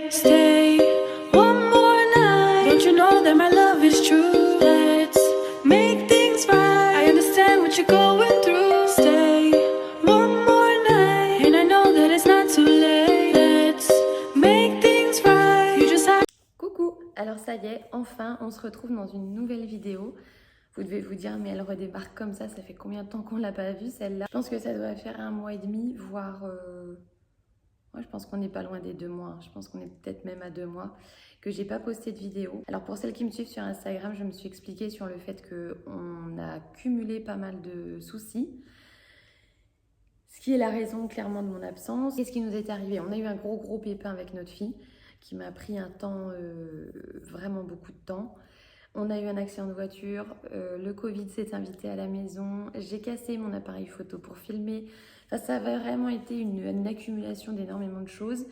Stay one more night. Don't you know that my love is true? Let's make things right. I understand what you're going through. Stay one more night. And I know that it's not too late. Let's make things right. You just have. Coucou, alors ça y est, enfin on se retrouve dans une nouvelle vidéo. Vous devez vous dire mais elle redébarque comme ça fait combien de temps qu'on l'a pas vue celle-là? Je pense que ça doit faire 1 mois et demi, voire... Moi je pense qu'on n'est pas loin des 2 mois, je pense qu'on est peut-être même à 2 mois que j'ai pas posté de vidéo. Alors pour celles qui me suivent sur Instagram, je me suis expliquée sur le fait qu'on a cumulé pas mal de soucis. Ce qui est la raison clairement de mon absence. Qu'est-ce qui nous est arrivé? On a eu un gros pépin avec notre fille qui m'a pris un temps, vraiment beaucoup de temps. On a eu un accident de voiture, le Covid s'est invité à la maison, j'ai cassé mon appareil photo pour filmer. Enfin, ça a vraiment été une accumulation d'énormément de choses.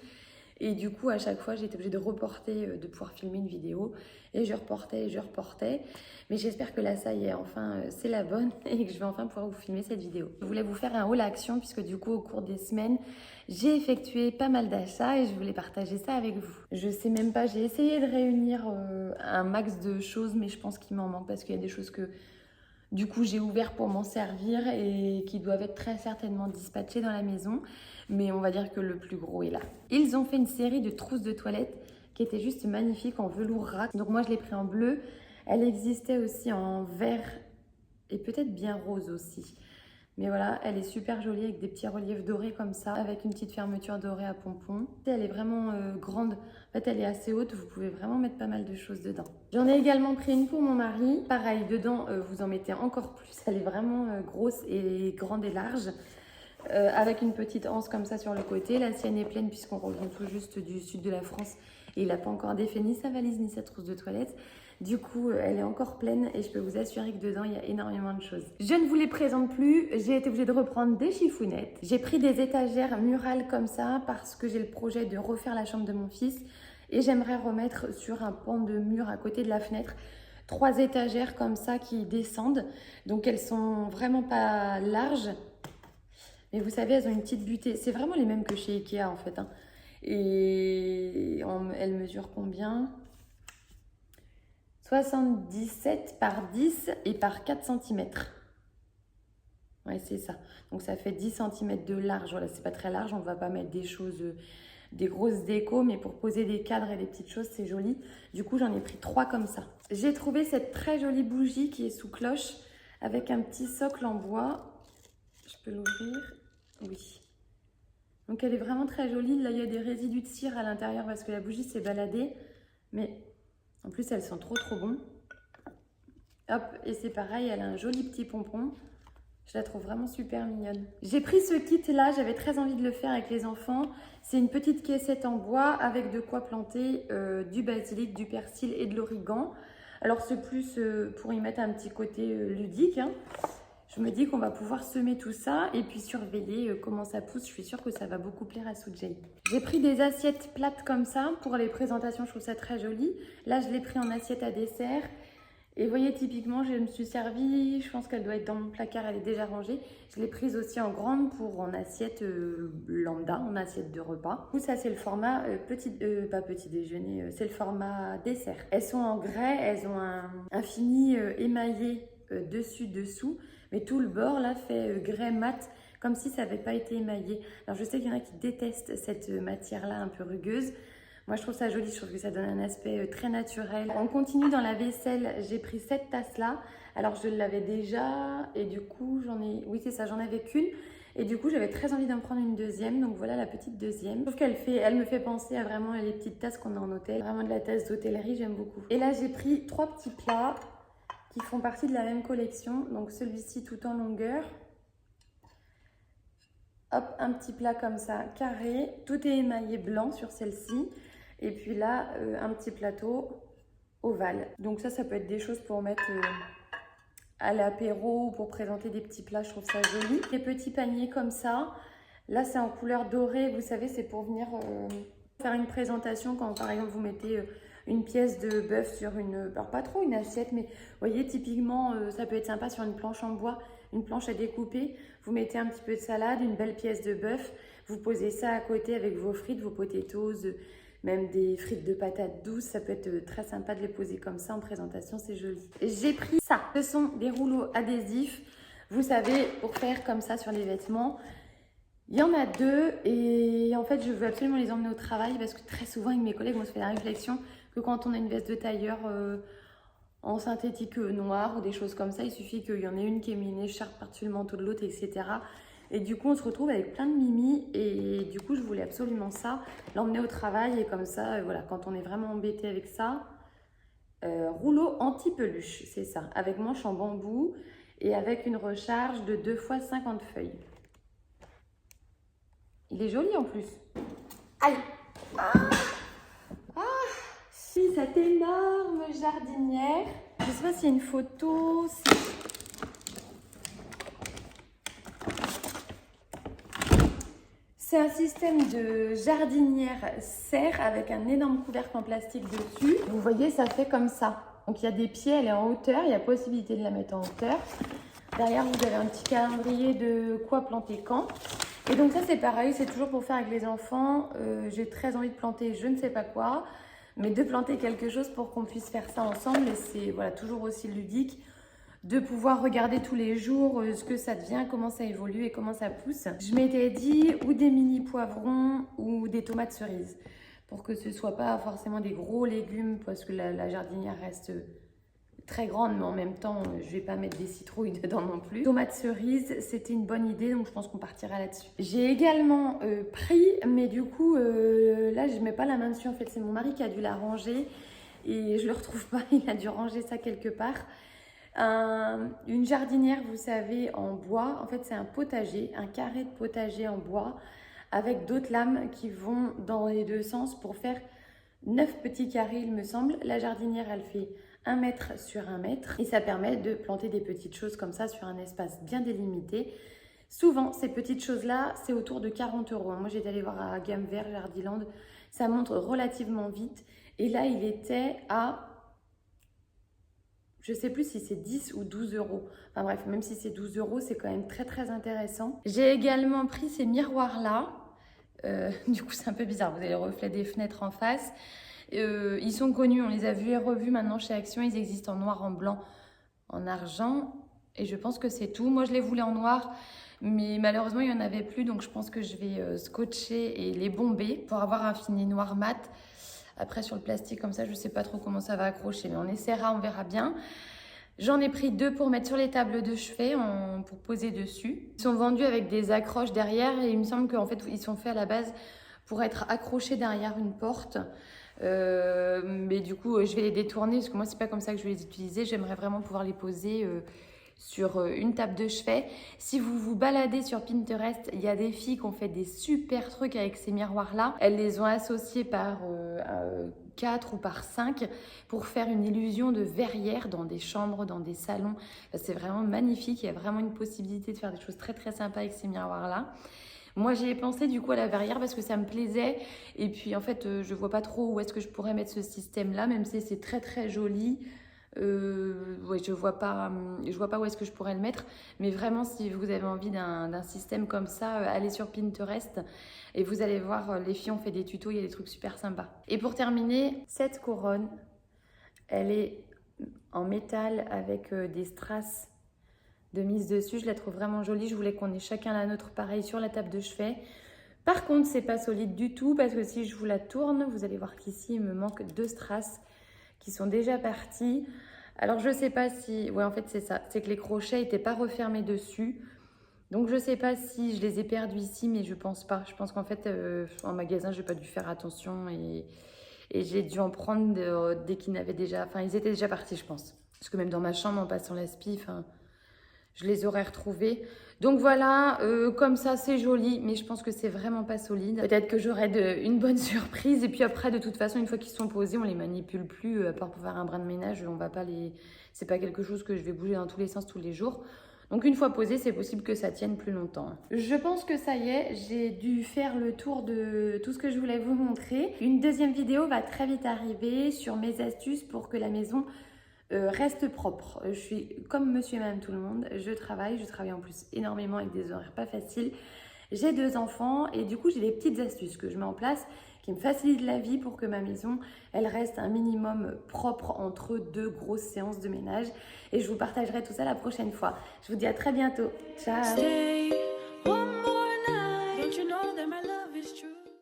Et du coup, à chaque fois, j'étais obligée de reporter, de pouvoir filmer une vidéo. Et je reportais. Mais j'espère que là, ça y est, enfin, c'est la bonne et que je vais enfin pouvoir vous filmer cette vidéo. Je voulais vous faire un haul action puisque du coup, au cours des semaines, j'ai effectué pas mal d'achats et je voulais partager ça avec vous. Je sais même pas, j'ai essayé de réunir un max de choses, mais je pense qu'il m'en manque parce qu'il y a des choses que... Du coup, j'ai ouvert pour m'en servir et qui doivent être très certainement dispatchées dans la maison. Mais on va dire que le plus gros est là. Ils ont fait une série de trousses de toilette qui étaient juste magnifiques en velours rat. Donc moi, je l'ai pris en bleu. Elle existait aussi en vert et peut-être bien rose aussi. Mais voilà, elle est super jolie avec des petits reliefs dorés comme ça, avec une petite fermeture dorée à pompons. Elle est vraiment grande, en fait elle est assez haute, vous pouvez vraiment mettre pas mal de choses dedans. J'en ai également pris une pour mon mari. Pareil, dedans vous en mettez encore plus, elle est vraiment grosse et grande et large. Avec une petite anse comme ça sur le côté. La sienne est pleine puisqu'on revient tout juste du sud de la France et il n'a pas encore défait ni sa valise ni sa trousse de toilette. Du coup, elle est encore pleine et je peux vous assurer que dedans, il y a énormément de choses. Je ne vous les présente plus, j'ai été obligée de reprendre des chiffounettes. J'ai pris des étagères murales comme ça parce que j'ai le projet de refaire la chambre de mon fils et j'aimerais remettre sur un pan de mur à côté de la fenêtre 3 étagères comme ça qui descendent. Donc elles sont vraiment pas larges. Mais vous savez, elles ont une petite butée. C'est vraiment les mêmes que chez Ikea en fait. Hein. Et elles mesurent combien? 77 par 10 et par 4 cm. Ouais, c'est ça. Donc ça fait 10 cm de large. Voilà, c'est pas très large. On ne va pas mettre des choses, des grosses décos, mais pour poser des cadres et des petites choses, c'est joli. Du coup, j'en ai pris 3 comme ça. J'ai trouvé cette très jolie bougie qui est sous cloche avec un petit socle en bois. Je peux l'ouvrir? Oui. Donc elle est vraiment très jolie. Là, il y a des résidus de cire à l'intérieur parce que la bougie s'est baladée. Mais en plus, elle sent trop bon. Hop, et c'est pareil, elle a un joli petit pompon. Je la trouve vraiment super mignonne. J'ai pris ce kit-là, j'avais très envie de le faire avec les enfants. C'est une petite caissette en bois avec de quoi planter du basilic, du persil et de l'origan. Alors c'est plus pour y mettre un petit côté ludique. Hein. Je me dis qu'on va pouvoir semer tout ça et puis surveiller comment ça pousse. Je suis sûre que ça va beaucoup plaire à Soujay. J'ai pris des assiettes plates comme ça pour les présentations. Je trouve ça très joli. Là, je l'ai pris en assiette à dessert. Et vous voyez, typiquement, je me suis servie. Je pense qu'elle doit être dans mon placard. Elle est déjà rangée. Je l'ai prise aussi en grande pour en assiette lambda, en assiette de repas. Ça, c'est le format pas petit déjeuner. C'est le format dessert. Elles sont en grès. Elles ont un fini émaillé dessus-dessous. Mais tout le bord là fait grès mat, comme si ça n'avait pas été émaillé. Alors je sais qu'il y en a qui détestent cette matière là un peu rugueuse. Moi je trouve ça joli, je trouve que ça donne un aspect très naturel. On continue dans la vaisselle, j'ai pris cette tasse là. Alors je l'avais déjà et du coup oui c'est ça, j'en avais qu'une. Et du coup j'avais très envie d'en prendre une deuxième, donc voilà la petite deuxième. Je trouve elle me fait penser à vraiment les petites tasses qu'on a en hôtel. Vraiment de la tasse d'hôtellerie, j'aime beaucoup. Et là j'ai pris 3 petits plats qui font partie de la même collection. Donc celui-ci tout en longueur. Hop, un petit plat comme ça, carré. Tout est émaillé blanc sur celle-ci. Et puis là, un petit plateau ovale. Donc ça peut être des choses pour mettre à l'apéro ou pour présenter des petits plats. Je trouve ça joli. Des petits paniers comme ça. Là, c'est en couleur dorée. Vous savez, c'est pour venir faire une présentation quand, par exemple, vous mettez... une pièce de bœuf sur alors pas trop une assiette, mais vous voyez, typiquement, ça peut être sympa sur une planche en bois, une planche à découper. Vous mettez un petit peu de salade, une belle pièce de bœuf. Vous posez ça à côté avec vos frites, vos potatoes, même des frites de patates douces. Ça peut être très sympa de les poser comme ça en présentation, c'est joli. J'ai pris ça. Ce sont des rouleaux adhésifs, vous savez, pour faire comme ça sur les vêtements. Il y en a 2 et en fait, je veux absolument les emmener au travail parce que très souvent, avec mes collègues, on se fait la réflexion que quand on a une veste de tailleur en synthétique noir ou des choses comme ça, il suffit qu'il y en ait une qui ait mis une écharpe par-dessus le manteau de l'autre, etc. Et du coup, on se retrouve avec plein de mimi et du coup, je voulais absolument ça, l'emmener au travail et comme ça, voilà, quand on est vraiment embêté avec ça, rouleau anti-peluche, c'est ça, avec manche en bambou et avec une recharge de 2 fois 50 feuilles. Il est joli en plus. Aïe! Si, cette énorme jardinière. Je sais pas s'il y a une photo. C'est un système de jardinière serre avec un énorme couvercle en plastique dessus. Vous voyez, ça fait comme ça. Donc il y a des pieds, elle est en hauteur. Il y a possibilité de la mettre en hauteur. Derrière, vous avez un petit calendrier de quoi planter quand. Et donc ça, c'est pareil. C'est toujours pour faire avec les enfants. J'ai très envie de planter je ne sais pas quoi. Mais de planter quelque chose pour qu'on puisse faire ça ensemble. Et c'est voilà, toujours aussi ludique de pouvoir regarder tous les jours ce que ça devient, comment ça évolue et comment ça pousse. Je m'étais dit ou des mini poivrons ou des tomates cerises pour que ce ne soit pas forcément des gros légumes parce que la jardinière reste très grande, mais en même temps, je vais pas mettre des citrouilles dedans non plus. Tomates cerises, c'était une bonne idée, donc je pense qu'on partira là-dessus. J'ai également pris, mais du coup, là, je mets pas la main dessus. En fait, c'est mon mari qui a dû la ranger et je le retrouve pas. Il a dû ranger ça quelque part. Une jardinière, vous savez, en bois. En fait, c'est un potager, un carré de potager en bois avec d'autres lames qui vont dans les deux sens pour faire 9 petits carrés, il me semble. La jardinière, elle fait 1 mètre sur 1 mètre et ça permet de planter des petites choses comme ça sur un espace bien délimité. Souvent, ces petites choses-là, c'est autour de 40 €. Moi, j'étais allée voir à Gamme Vert, Jardiland. Ça monte relativement vite. Et là, il était à... Je ne sais plus si c'est 10 ou 12 €. Enfin bref, même si c'est 12 €, c'est quand même très très intéressant. J'ai également pris ces miroirs-là. Du coup, c'est un peu bizarre. Vous avez le reflet des fenêtres en face. Ils sont connus, on les a vus et revus maintenant chez Action. Ils existent en noir, en blanc, en argent. Et je pense que c'est tout. Moi, je les voulais en noir. Mais malheureusement, il n'y en avait plus. Donc, je pense que je vais scotcher et les bomber pour avoir un fini noir mat. Après, sur le plastique comme ça, je ne sais pas trop comment ça va accrocher. Mais on essaiera, on verra bien. J'en ai pris 2 pour mettre sur les tables de chevet, pour poser dessus. Ils sont vendus avec des accroches derrière. Et il me semble qu'en fait, ils sont faits à la base pour être accrochés derrière une porte. Mais du coup, je vais les détourner parce que moi, c'est pas comme ça que je vais les utiliser. J'aimerais vraiment pouvoir les poser sur une table de chevet. Si vous vous baladez sur Pinterest, il y a des filles qui ont fait des super trucs avec ces miroirs-là. Elles les ont associés par 4 ou par 5 pour faire une illusion de verrière dans des chambres, dans des salons. C'est vraiment magnifique. Il y a vraiment une possibilité de faire des choses très très sympas avec ces miroirs-là. Moi, j'y ai pensé du coup à la verrière parce que ça me plaisait. Et puis en fait, je vois pas trop où est-ce que je pourrais mettre ce système-là, même si c'est très très joli. Ouais, je vois pas où est-ce que je pourrais le mettre. Mais vraiment, si vous avez envie d'un système comme ça, allez sur Pinterest et vous allez voir, les filles ont fait des tutos, il y a des trucs super sympas. Et pour terminer, cette couronne, elle est en métal avec des strass de mise dessus. Je la trouve vraiment jolie. Je voulais qu'on ait chacun la nôtre pareil sur la table de chevet. Par contre, c'est pas solide du tout parce que si je vous la tourne, vous allez voir qu'ici, il me manque 2 strass qui sont déjà partis. Alors, je sais pas si... Ouais, en fait, c'est ça. C'est que les crochets n'étaient pas refermés dessus. Donc, je sais pas si je les ai perdus ici, mais je pense pas. Je pense qu'en fait, en magasin, j'ai pas dû faire attention et j'ai dû en prendre dès qu'ils n'avaient déjà... Enfin, ils étaient déjà partis, je pense. Parce que même dans ma chambre, en passant la spie, je les aurais retrouvés. Donc voilà, comme ça, c'est joli, mais je pense que c'est vraiment pas solide. Peut-être que j'aurai une bonne surprise. Et puis après, de toute façon, une fois qu'ils sont posés, on les manipule plus. À part pour faire un brin de ménage, on va pas les... C'est pas quelque chose que je vais bouger dans tous les sens tous les jours. Donc une fois posé, c'est possible que ça tienne plus longtemps. Je pense que ça y est, j'ai dû faire le tour de tout ce que je voulais vous montrer. Une deuxième vidéo va très vite arriver sur mes astuces pour que la maison reste propre. Je suis comme monsieur et madame tout le monde, je travaille en plus énormément avec des horaires pas faciles. J'ai 2 enfants et du coup j'ai des petites astuces que je mets en place qui me facilitent la vie pour que ma maison elle reste un minimum propre entre 2 grosses séances de ménage et je vous partagerai tout ça la prochaine fois. Je vous dis à très bientôt. Ciao! Stay